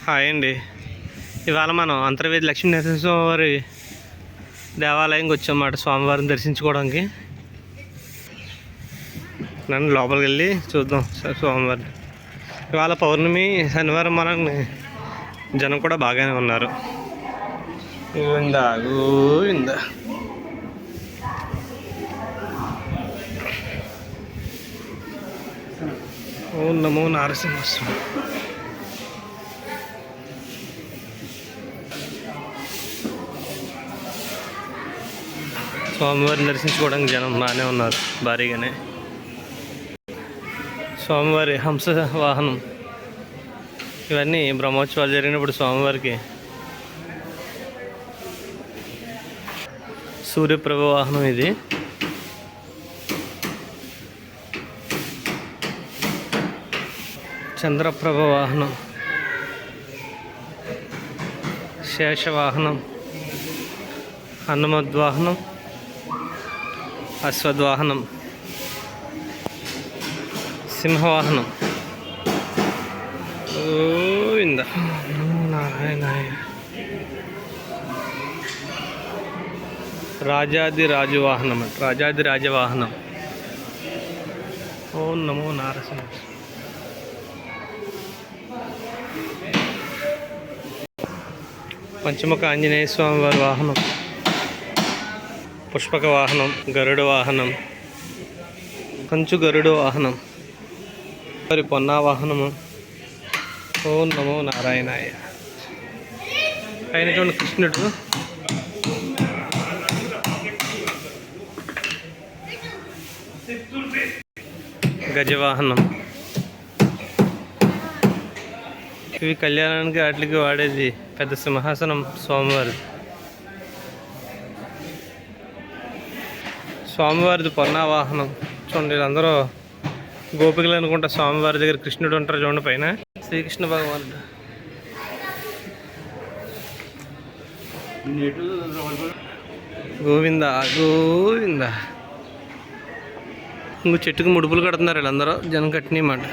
Hi అండి. ఇవాళ మనం అంతర్వేది లక్ష్మీ నరసింహస్వామి దేవాలయంకి వచ్చామన్నమాట స్వామివారిని దర్శించుకోవడానికి. నన్ను లోపలికి వెళ్ళి చూద్దాం స్వామివారిని. ఇవాళ పౌర్ణమి శనివారం మనల్ని జనం కూడా బాగానే ఉన్నారు. గోవిందా గోవిందా. ఓం నమో నారసింహస్వామి. స్వామివారిని దర్శించుకోవడానికి జనం బాగానే ఉన్నారు భారీగానే. స్వామివారి హంస వాహనం ఇవన్నీ బ్రహ్మోత్సవాలు జరిగినప్పుడు స్వామివారికి సూర్యప్రభ వాహనం, ఇది చంద్రప్రభ వాహనం, శేషవాహనం, హనుమద్వాహనం, అశ్వద్వాహనం, సింహవాహనం. గోవింద నారాయణాయ. రాజాది రాజవాహనం, రాజాది రాజవాహనం. ఓం నమో నారసింహ. పంచముఖ ఆంజనేయ స్వామి వారి వాహనం, పుష్పక వాహనం, గరుడ వాహనం, కంచు గరుడ వాహనం, మరి పొన్నా వాహనము. ఓం నమో నారాయణాయ. అయినటువంటి కృష్ణుడు, గజవాహనం. ఇవి కళ్యాణానికి వాటికి వాడేది పెద్ద సింహాసనం స్వామివారి. స్వామివారిది పొన్నా వాహనం. చూడండి, వీళ్ళందరూ గోపికలు అనుకుంటా. స్వామివారి దగ్గర కృష్ణుడు ఉంటారు చూడండి పైన, శ్రీకృష్ణ భగవానుడు. గోవింద గోవింద. ఇంకో చెట్టుకు ముడుపులు కడుతున్నారు వీళ్ళందరూ, జనం కట్టినమాట.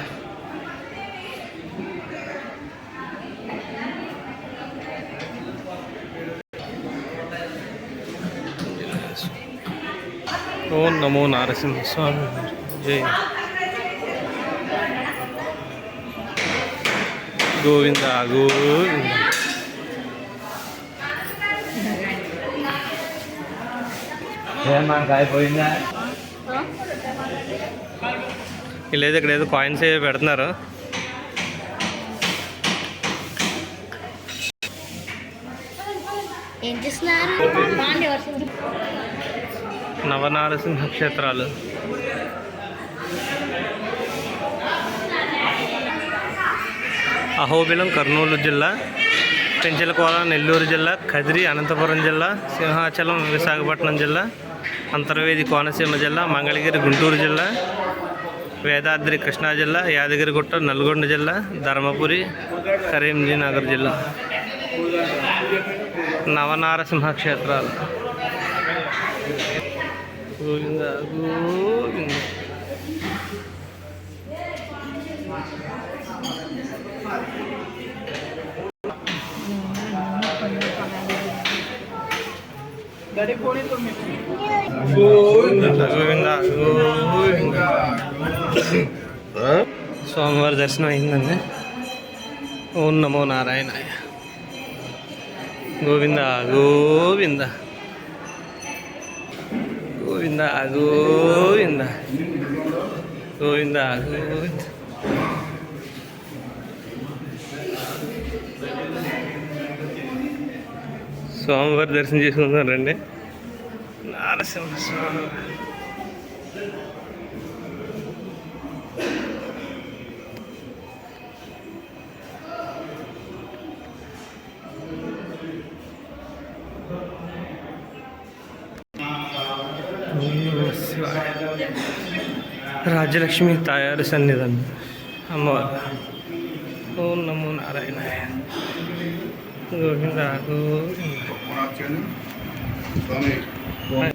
ఓం నమో నారసింహ స్వామి. జై గోవింద గోవింద. లేదు, ఇక్కడ ఏదో కాయిన్స్ ఏవో పెడుతున్నారు. నవనారసింహ క్షేత్రాలు. అహోబిలం కర్నూలు జిల్లా, పెంచలకోల నెల్లూరు జిల్లా, కదిరి అనంతపురం జిల్లా, సింహాచలం విశాఖపట్నం జిల్లా, అంతర్వేది కోనసీమ జిల్లా, మంగళగిరి గుంటూరు జిల్లా, వేదాద్రి కృష్ణా జిల్లా, యాదగిరిగుట్ట నల్గొండ జిల్లా, ధర్మపురి కరీంనగర్ జిల్లా. నవనారసింహ క్షేత్రాలు. గోవింద గోవింద. గోవింద గోవింద. స్వామివారి దర్శనం అయిందండి. ఓం నమో నారాయణాయ. గోవింద గోవింద గోవింద గోవింద గోవింద గోవింద. స్వామివారి దర్శనం చేసుకుంటున్నారండి నారసింహ స్వామి. రాజ్యలక్ష్మి తాయారు సన్నిధానం అమ్మవారు. ఓం నమో నారాయణాయ. గోవింద గోవింద. ఓం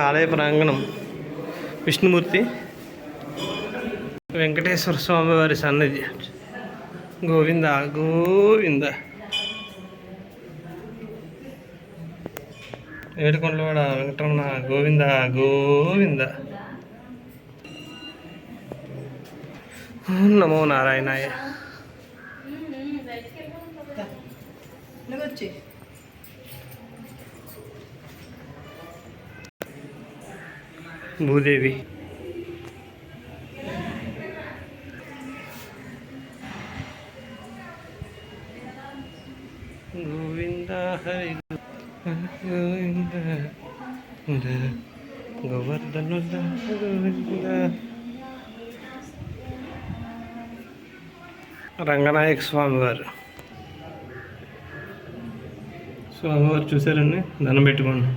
ఆలయ ప్రాంగణం విష్ణుమూర్తి వెంకటేశ్వర స్వామి వారి సన్నిధి. గోవింద గోవింద. ఏడుకొండలవాడ వెంకటరమణ గోవింద గోవింద. నమో నారాయణాయ. భూదేవి. గోవింద హరి గోవింద గోవర్ధన గోవింద. రంగనాయక స్వామివారు. స్వామివారు చూసారండి, దండం పెట్టుకోండి.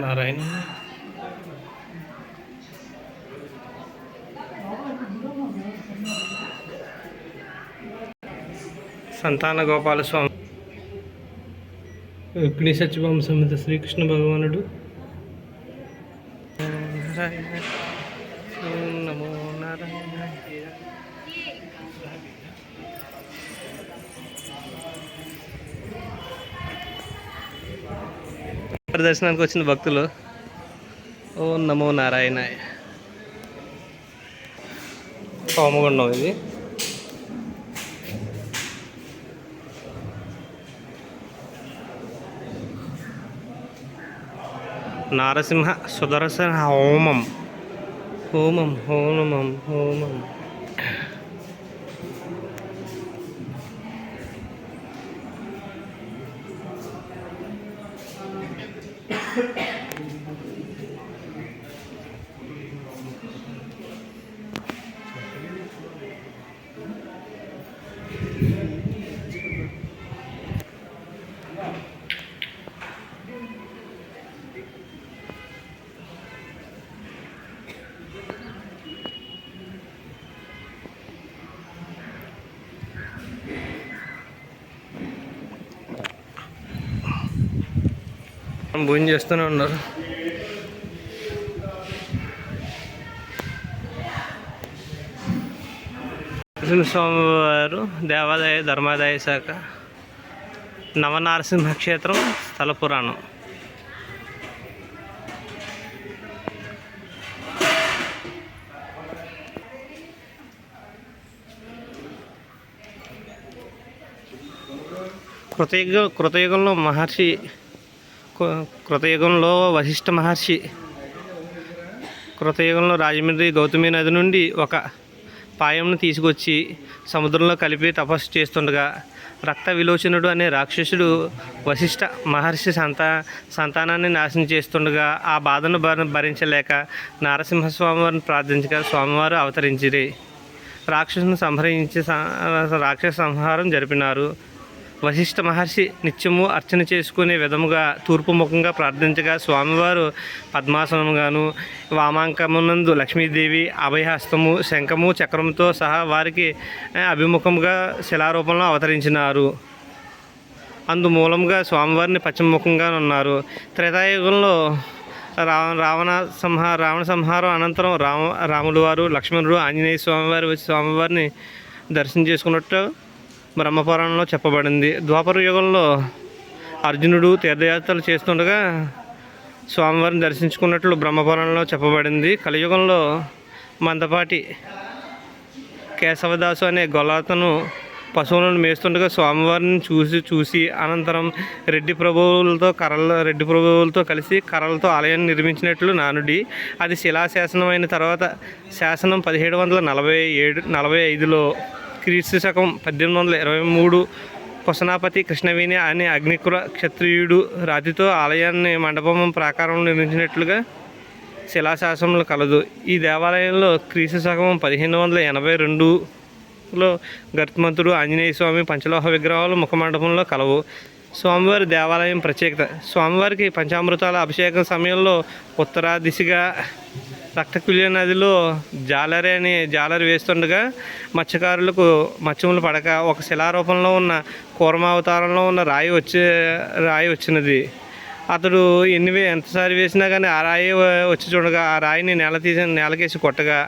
నారాయణ. సంతాన గోపాల స్వామి. రుక్మిణీ సత్యభామ సమేత శ్రీకృష్ణ భగవానుడు. నమో నారాయణ. దర్శనానికి వచ్చిన భక్తులు ఓం నమో నారాయణాయ. హోమగుండం ఇది. నారసింహ సుదర్శన హోమం. హోమం హోమం హోమం. భోజనం చేస్తూనే ఉన్నారు. నరసింహస్వామివారు దేవాదాయ ధర్మాదాయ శాఖ నవనారసింహ క్షేత్రం స్థల పురాణం. కృతయుగంలో కృతయుగంలో వశిష్ఠ మహర్షి కృతయుగంలో రాజమండ్రి గౌతమి నది నుండి ఒక పాయంను తీసుకొచ్చి సముద్రంలో కలిపి తపస్సు చేస్తుండగా రక్త విలోచనుడు అనే రాక్షసుడు వశిష్ఠ మహర్షి సంతానాన్ని నాశనం చేస్తుండగా ఆ బాధను భరించలేక నారసింహస్వామివారిని ప్రార్థించగా స్వామివారు అవతరించిరి. రాక్షసును సంహరించి రాక్షస సంహారం జరిపినారు. వశిష్ఠ మహర్షి నిత్యము అర్చన చేసుకునే విధముగా తూర్పు ముఖంగా ప్రార్థించగా స్వామివారు పద్మాసనముగాను వామాంకమునందు లక్ష్మీదేవి అభయహస్తము శంఖము చక్రంతో సహా వారికి అభిముఖంగా శిలారూపంలో అవతరించినారు. అందుమూలంగా స్వామివారిని పశ్చిమముఖంగా ఉన్నారు. త్రేతాయుగంలో రావణ సంహారం అనంతరం రాములు వారు లక్ష్మణుడు ఆంజనేయ స్వామివారు వచ్చి స్వామివారిని దర్శనం చేసుకున్నట్టు బ్రహ్మపురాణంలో చెప్పబడింది. ద్వాపర యుగంలో అర్జునుడు తీర్థయాత్రలు చేస్తుండగా స్వామివారిని దర్శించుకున్నట్లు బ్రహ్మపురాణంలో చెప్పబడింది. కలియుగంలో మందపాటి కేశవదాసు అనే గొల్లాతను పశువులను మేస్తుండగా స్వామివారిని చూసి అనంతరం రెడ్డి ప్రభువులతో కలిసి కర్రలతో ఆలయాన్ని నిర్మించినట్లు నానుడి. అది శిలాశాసనం అయిన తర్వాత శాసనం 1745లో క్రీస్తు శకం 1823 కొసనాపతి కృష్ణవేణి అనే అగ్నికుల క్షత్రియుడు రాతితో ఆలయాన్ని మండపం ప్రాకారంలో నిర్మించినట్లుగా శిలాశాసనములు కలదు. ఈ దేవాలయంలో క్రీస్తు శకం 1582 లో గరుత్మంతుడు, ఆంజనేయ స్వామి పంచలోహ విగ్రహాలు ముఖమండపంలో కలవు. స్వామివారి దేవాలయం ప్రత్యేకత. స్వామివారికి పంచామృతాల అభిషేకం సమయంలో ఉత్తర దిశగా రక్తకుల్య నదిలో జాలరి వేస్తుండగా మత్స్యకారులకు మత్స్యములు పడక ఒక శిలారూపంలో ఉన్న కూర్మావతారంలో ఉన్న రాయి వచ్చినది. అతడు ఎంతసారి వేసినా కానీ ఆ రాయి వచ్చి చూడగా ఆ రాయిని నేలకేసి కొట్టగా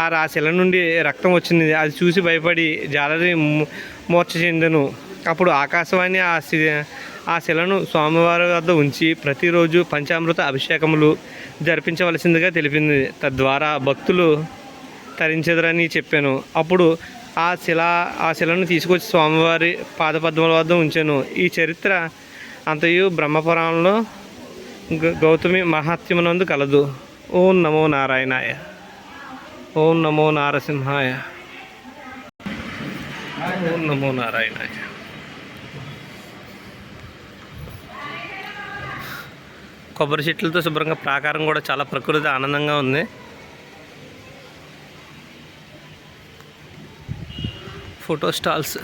ఆ శిల నుండి రక్తం వచ్చింది. అది చూసి భయపడి జాలరి మూర్ఛ చెందెను. అప్పుడు ఆకాశవాణి ఆ శిలను స్వామివారి వద్ద ఉంచి ప్రతిరోజు పంచామృత అభిషేకములు జరిపించవలసిందిగా తెలిపింది. తద్వారా భక్తులు తరించెదరని చెప్పాను. అప్పుడు ఆ శిలను తీసుకొచ్చి స్వామివారి పాదపద్మల వద్ద ఉంచాను. ఈ చరిత్ర అంతయు బ్రహ్మపురాణంలో గౌతమి మహాత్మ్యమునందు కలదు. ఓం నమో నారాయణాయ. ఓం నమో నారసింహాయ. ఓం నమో నారాయణాయ. కొబ్బరి చెట్లతో శుభ్రంగా ప్రాకారం కూడా చాలా ప్రకృతి ఆనందంగా ఉంది. ఫోటో స్టాల్స్,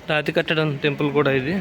రాతి కట్టడం టెంపుల్ కూడా ఇది.